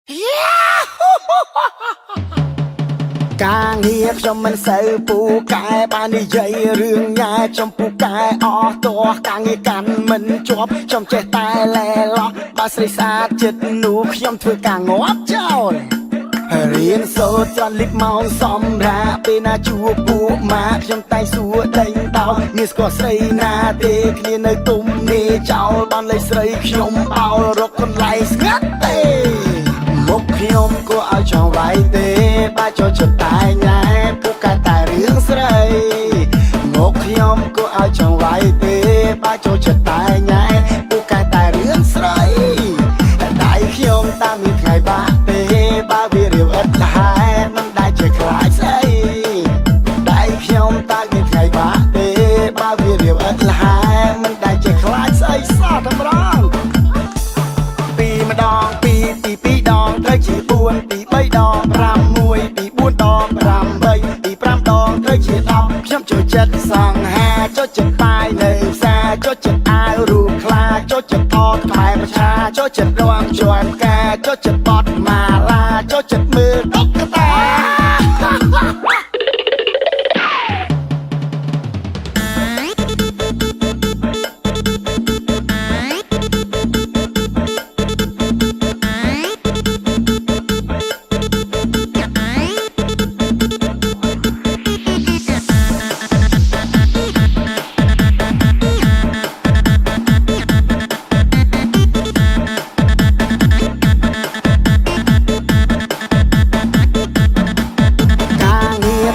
ការងារខ្ញុំមិនសូវពូកែបាននិយាយរឿងញ៉ែចំពូកែអស់តោះការងារកាន់មិនជាប់ខ្ញុំចេះតែលែឡោះបើស្រីស្អាតចិត្តនោះខ្ញុំធ្វើការងាប់ចោលរៀនសូត្រចន្ទលិបម៉ោងសម្រាប់ពេលណាជួបពួកម៉ាខ្ញុំតែសួរដេញដោលមានស្គាល់ស្រីណាទេគ្នានៅទុំនេះចោលបានលេខស្រីខ្ញុំបោលរកកន្លែងស្ងាត់ទេមុខខ្ញុំគួរឲ្យចង់វាយទេបើចូលចិត្តតែញ៉ែពួកកែតែរឿងស្រីមុខខ្ញុំគួរឲ្យចង់វាយទេបើចូលចិត្តតែញ៉ែពួកកែតែរឿងស្រីដៃខ្ញុំតាមមានថ្ងៃបាក់ទេបើវារាវឥតលហែមិនដែលជាខ្លាចស្អីដៃខ្ញុំតាមមានថ្ងៃបាក់ទេបើវារាវឥតលហែមិនដែលជាខ្លាចស្អីសោះតែម្ដងពីម្ដងពីពី2ដងត្រូវជា4ពី3ដង5 1ពី4ដង8ពី5ដងត្រូវជា10ខ្ញុំចូលចិត្តសង្ហាចូលចិត្តបាយនៅផ្សារចូលចិត្តអាវរូបខ្លាចូលចិត្តអត់ខ្មែរប្រឆាចូលចិត្តរងជាន់ផ្កាចូលចិត្តបត់ម៉ាឡាចូលចិត្តមើលតុក្កតា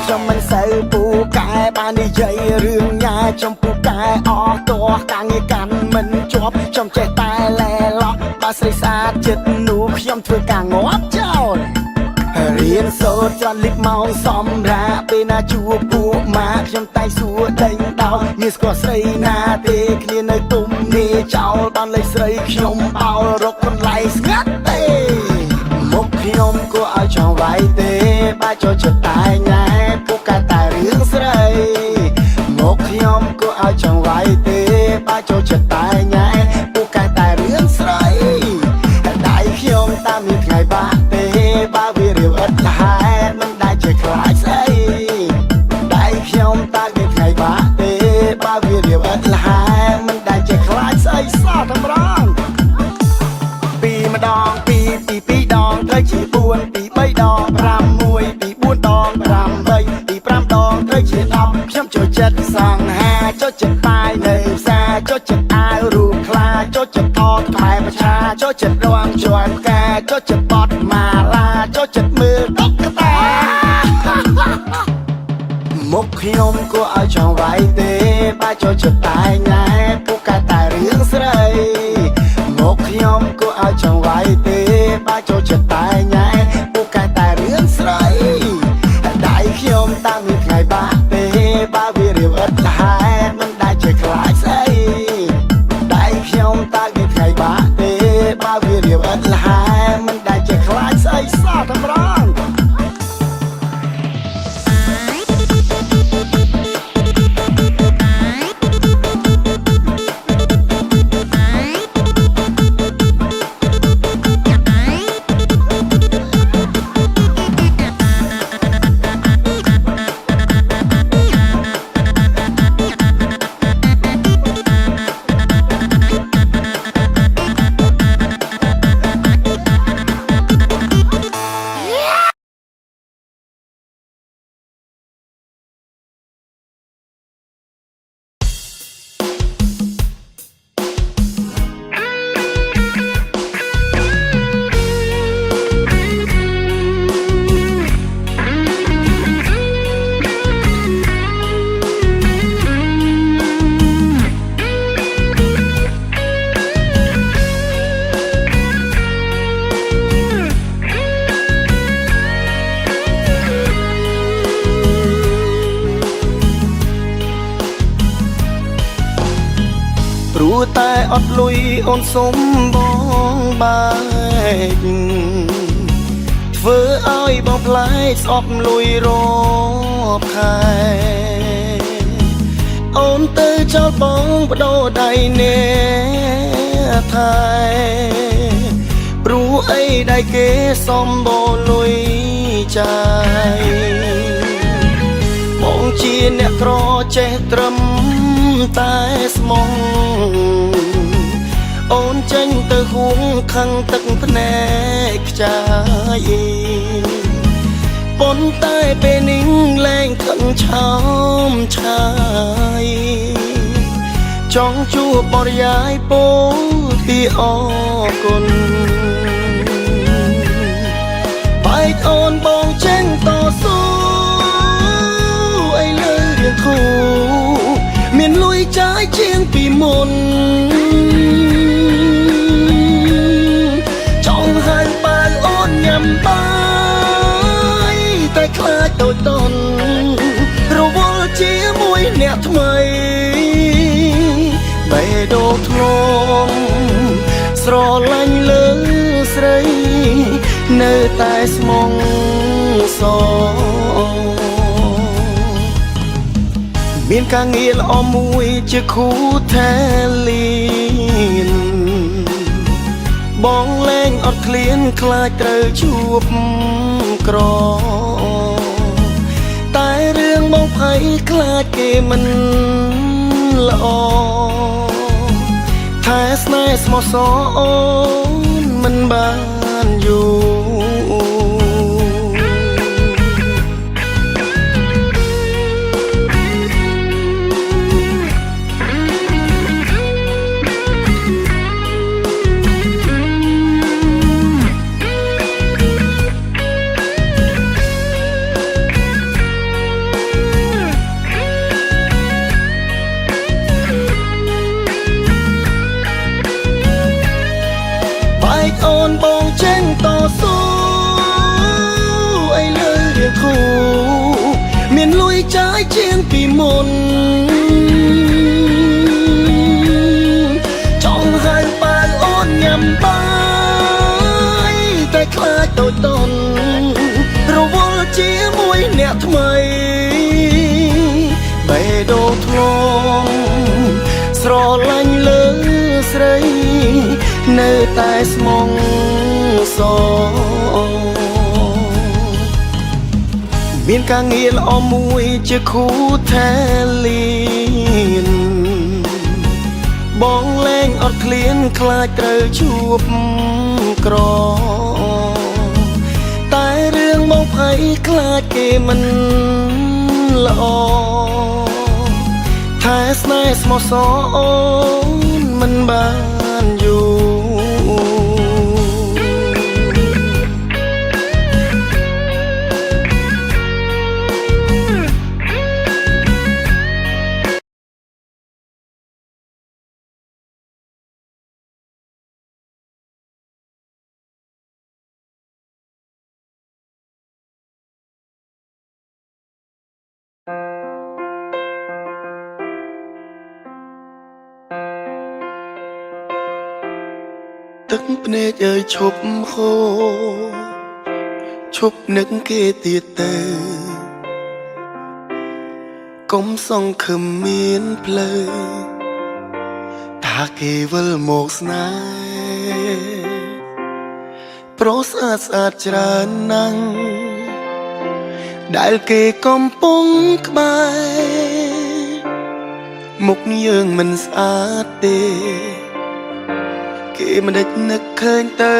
ខ្ញុំមិនសូវពូកែបាននិយាយរឿងញ៉ែចំពូកែអស់តោះការងារកាន់មិនជាប់ខ្ញុំចេះតែលែឡោះបើស្រីស្អាតចិត្តនោះខ្ញុំធ្វើការងាប់ចោលរៀនសូត្រចន្ទលិបម៉ោងសម្រាប់ពេលណាជួបពួកម៉ាខ្ញុំតែសួរដេញដោលមានស្គាល់ស្រីណាទេគ្នានៅទុំនេះចោលបានលេខស្រីខ្ញុំបោលរកកន្លែងស្ងាត់ទេមុខខ្ញុំគួរឲ្យចង់វាយទេបើចូលចិត្តតែញ៉ែពួកកែតែរឿងស្រីមុខខ្ញុំគួរឲ្យចង់វាយទេបើចូលចិត្តតែញ៉ែពួកកែតែរឿងស្រីដៃខ្ញុំតាមមានថ្ងៃបាក់ទេបើវារាវឥតលហែមិនដែលជាខ្លាចស្អីដៃខ្ញុំតាមមានថ្ងៃបាក់ទេបើវារាវឥតលហែមិនដែលជាខ្លាចស្អីសោះតែម្ដងពីម្ដងពី2ដងត្រូវជា4ពី3ដង5 1ពី4ដង8ពី5ដងត្រូវជា10ខ្ញុំចូលចិត្តសង្ហាចូលចិត្តបាយនៅផ្សារចូលចិត្តអាវរូបខ្លាចូលចិត្តអត់ខ្មែរប្រឆាចូលចិត្តរងជាន់ផ្កាចូលចិត្តបត់ម៉ាឡាចូលចិត្តមើលតុក្កតាមុខខ្ញុំគួរឲ្យចង់វាយទេបើចូលចិត្តតែញ៉ែពួកកែតែរឿងស្រីមុខខ្ញុំគួរឲ្យចង់វាយទេបើចូលចិត្តតែញ៉ែពួកកែតែរឿងស្រីដៃខ្ញុំតាមមានថ្ងៃបាក់ទេបើវារាវឥតលហែមិនដែលជាខ្លាចស្អីដៃខ្ញុំតាមមានថ្ងៃបាក់ទេបើវារាវឥតលហែមិនដែលជាខ្លាចស្អីសោះតែម្ដងព្រោះតែអត់លុយអូនសុំបងបែកធ្វើឲ្យបងផ្លែកស្អប់លុយរបខែអូនទៅចោលបងបដូរដៃនេះថែព្រោះ អីដែលគេសំបលុយចាយបងជាអ្នកក្រចេះត្រឹមតែស្មងអូនចេញទៅហួងខឹងទឹកភ្នែកខ្ចាយប៉ុន្តែពេលនេះលែងខឹងឆោមឆាយចង់ជួបបរិយាយពោលពីអរគុណបែកអូនបងចេញតស៊ូអីលើរឿងធូរមានលុយចាយជាងពីមុនចង់ហៅបើអូនញ៉ាំបាយតែខ្លាចដូចតន់រវល់ជាមួយអ្នកថ្មីបេះដូងធ្ងន់ស្រឡាញ់លើស្រីនៅតែស្មងសមានការងារល្អមួយជាគូថែលៀនបងលែងអត់ឃ្លានខ្លាចត្រូវជួបក្រតែរឿងបងភ័យខ្លាចគេមិនល្អថែស្នេហ៍ស្មោះសរអូនមិនបានយូរអូនបងចេញតស៊ូអីលើរឿងធូរមានលុយចាយជាងពីមុនចង់ហៅបើអូនញ៉ាំបាយតែខ្លាចដូចតន់រវល់ជាមួយអ្នកថ្មីបេះដូងធ្ងន់ស្រឡាញ់លើស្រីនៅតែស្មងសមានការងារល្អមួយជាគូថែលៀនបងលែងអត់ឃ្លានខ្លាចត្រូវជួបក្រតែរឿងបងភ័យខ្លាចគេមិនល្អថែស្នេហ៍ស្មោះសរអូនមិនបានយូរទឹកភ្នែកអើយឈប់ហូរឈប់នឹកគេទៀតទៅកុំសង្ឃឹមមានផ្លូវថាគេវិលមកស្នេហ៍ប្រុសស្អាតស្អាតច្រើនណាស់ដែលគេកំពុងក្បែរមុខយើងមិនស្អាតទេគេមិនដេចនឹកឃើញទៅ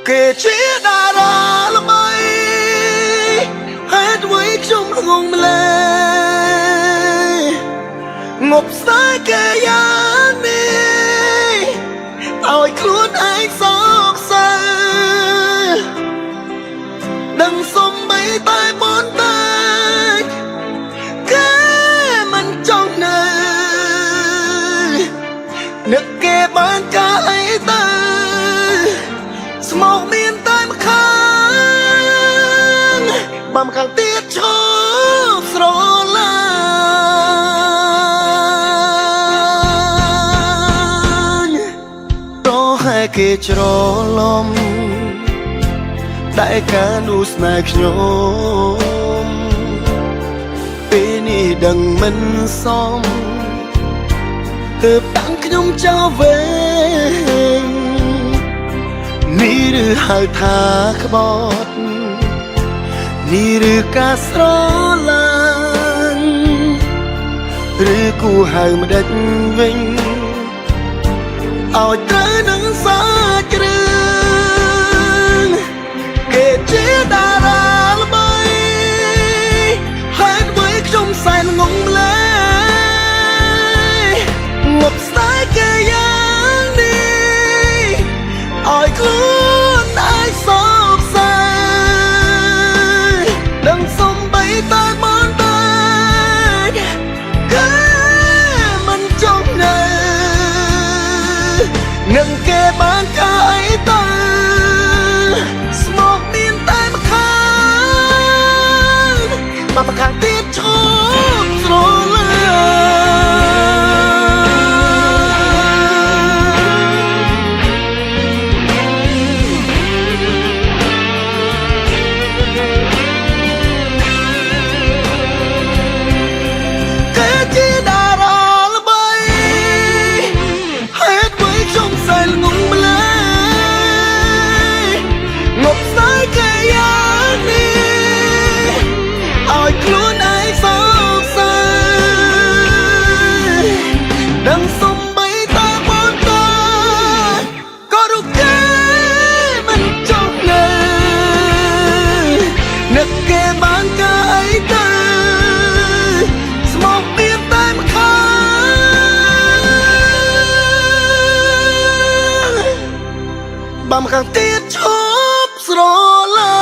គេជាតារាល្បីហេតុអ្វីខ្ញុំងងម្លេះងប់ស្ដាយគេយ៉ាងនេះឲ្យខ្លួនឯងសោកសៅដឹងសំបីតែបនតែគេមិនចង់នៅនឹកគេបានការអីទៅស្មោកមានតែម្ខាងបើម្ខាងទៀតឈប់ស្រឡាញ់តោះให้គេច្រឡំតែការនោះស្នេហ៍ខ្ញុំពេលនេះដឹងមិនសមទើបតាំងខ្ញុំចោលវិញ หรือหาทาขบอดนี่หรือการสรลันหรือกูหามาเด็ดวิ่งเอาเจอหนังสาจรึงเกจิดาราละใบให้ไว้ชมใส่งงเลยงบสายเกยยังดีอ้อยคลุ้นไอ้สอบใส่ดังสมใบตาบอนตายก็มันจงเนยเงินเก็บบานกายตาสมองมีนแต่มาค้างมาประคังติดชอบสโลเลยบำคังติดชอบสโลลา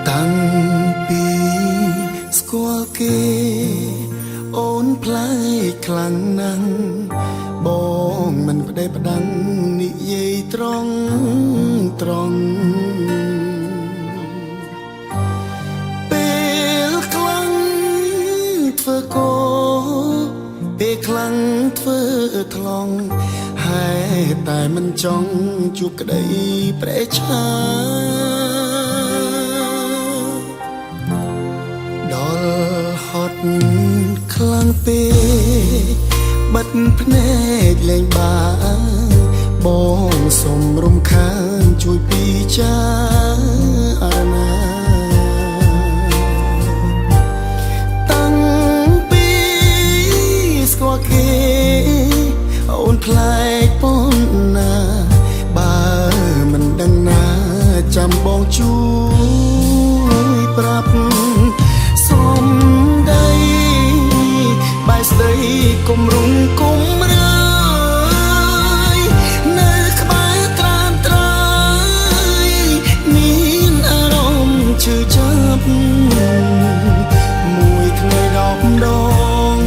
ตั้งปีสกัวเกโอนพลายคลังนังบองมันก็ได้ประดังนิยายตรองตรองเปลคลังเธอโกเปลคลังเธอทลองให้แต่มันจ้องจูบกระไดเปรชาฮอตคลังเปบัดพเนกแรงบางบองสมรมค้างช่วยปีจาอาณาตั้งปีสกวาเกโอนพลายปนนาบามันดังนาจำบองช่วยปรับสมได้บายสได้กุมรุงกุมรายในขบายตรามตรายมีอารมณ์ชื่อจับมวยเคยดอกดอง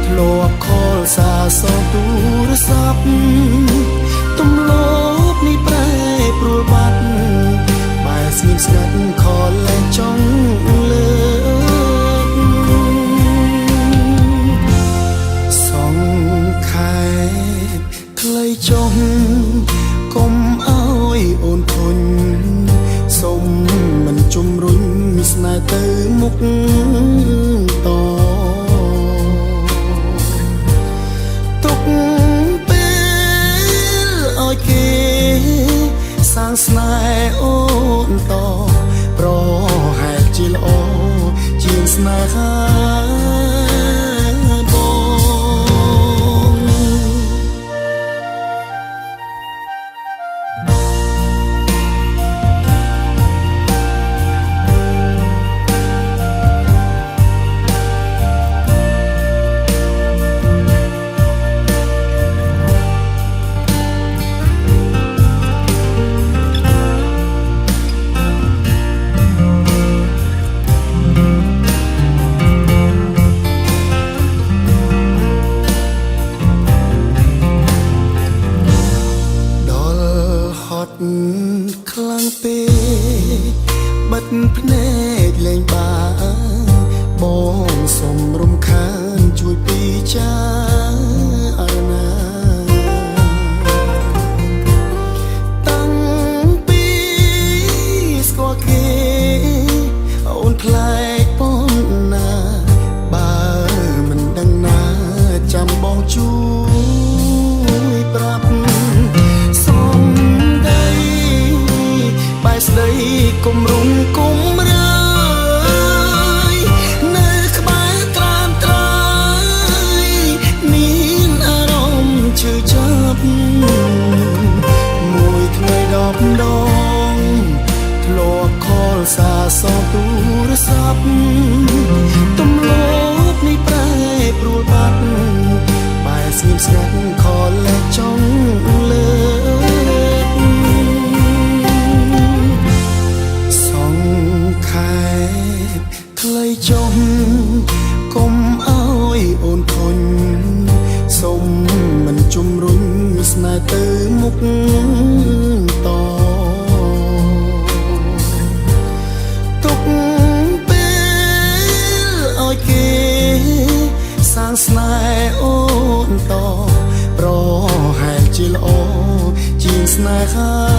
ทลวกคอสาสอตูรศัพท์ตุ้มโลบนี่แปรปรวบัดบายสนิทสกัดคอและจ้องเลยสองขายใครจงกลมอ้อยโอนทนสมมันจุมรุนมิสนายเตอมุกต่อตุกเป็นอ้อยเกสร้างสนายโอนต่อเพราะให้จิลโอจีนสนายหาบง บ ជួយប្រាប់សំដីបែស្ដីគុំរុំគុំរើយនៅក្បែរត្រាមត្រយមានអារម្មណ៍ឈឺចាប់មួយថ្ងៃ10 ដងធ្លាប់ខលសាសងទូរស័ព្ទទំលោកនេះប្រែប្រួលបាត់បែស្ងៀមស្ងាត់ខលលែកចង់លើកសងខែខ្លីចុះកុំអើយអូនខុញសុំមិនជំរុញស្នេហ៍ទៅមុខតទុកពេលឲ្យគេសាងស្នេហ៍អូនតប្រហែលជាល្អជាងស្នេហា